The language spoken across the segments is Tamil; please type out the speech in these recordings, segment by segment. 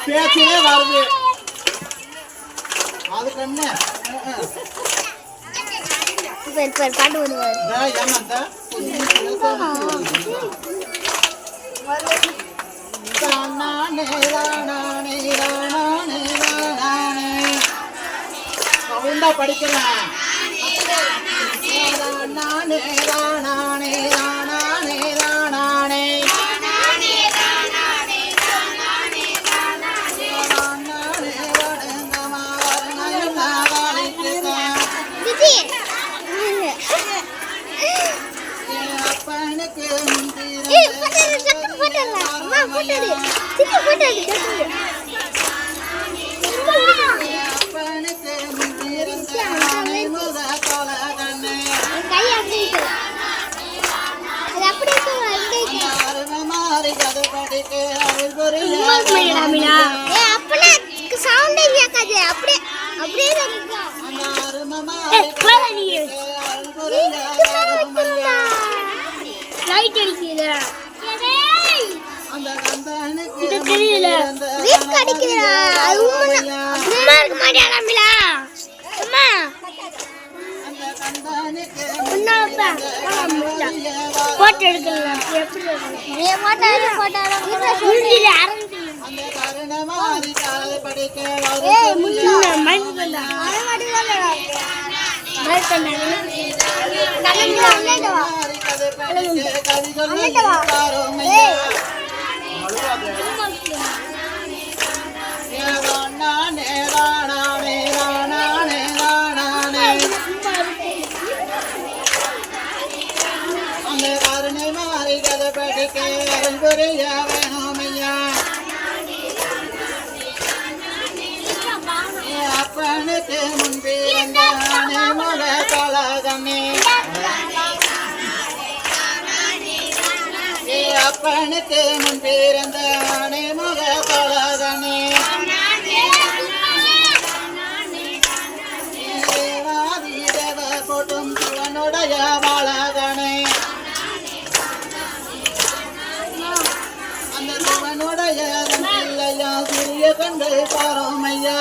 பேச்சிலே வருது அதுக்கு என்ன பாட்டு வருவார் சவுண்டா படிக்கிறேன் போட்டோ எடுக்கலாம் அப்பனுக்கு முன்பிருந்த முக கலகமே அப்பனுக்கு முன்பிருந்த முக கலகமே போட்டும் சிவனுடைய வாழகனே அந்த சிவனுடைய பிள்ளையா சிறிய கண்டு பாரோமையா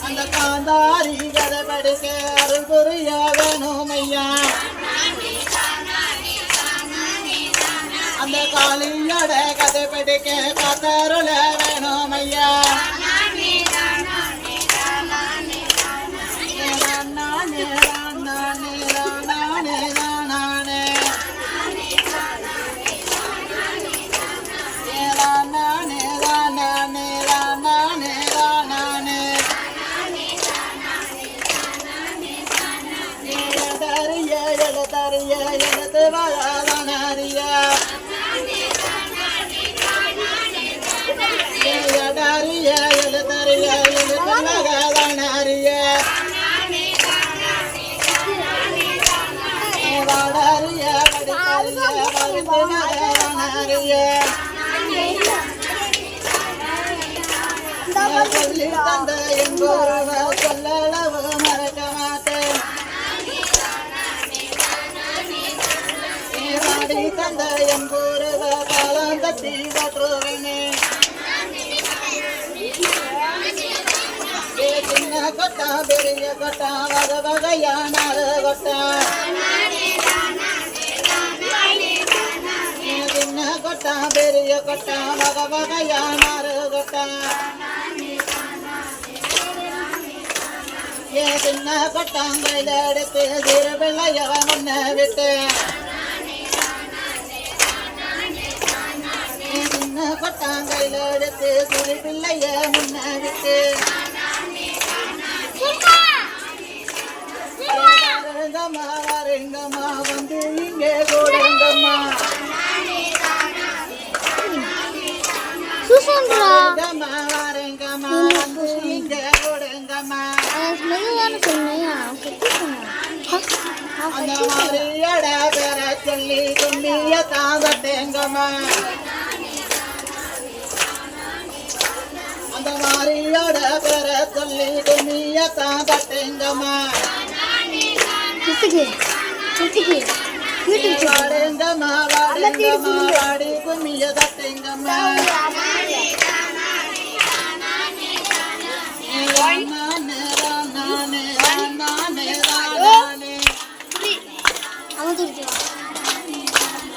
அந்த காந்தாரி கதை படிக்க அருள் புரிய வேணுமையா அந்த காளியோட கதை படிக்க காத்தருள வேணுமையா எழுத்து வாழறிய எழுத்தறிய எழுத்தறிய எழுத்து மகனறிய வாழறிய படிப்பறிய படித்து மகனறிய சொல்லி தந்த என்பொருவ சொல்லளவு மறக்க மாட்டேன் தந்த என்பொருவ காலம் தட்டி கற்றுவனே சின்ன கொட்டா பெரிய கொட்டா வக வகையான கொட்டா சின்ன கொட்டா பெரிய கொட்டா வக வகையான கொட்டா சின்ன கொட்டாங்கையில் எடுத்து சிறு பிள்ளையவ முன்ன விட்டு சின்ன கொட்டாங்கையில் எடுத்து சிறு பிள்ளைய முன்ன விட்டு வருங்கம்மா வருங்கம்மா வந்து இங்கே கூடுங்கம்மா வருங்கம்மா வருங்கம்மா வந்து இங்கே கூடுங்கம்மா அந்த மாதிரியோட பேர சொல்லி கும்மிய தாங்கட்டேங்கம்மா அந்த மாதிரியோட பேர சொல்லி கும்மிய தாங்கட்டேங்கம்மா நெட்டுக்கு நெட்டுக்கு யூடியூப் வாடேங்கம்மா வாடி கும்மிய தட்டேங்கம்மா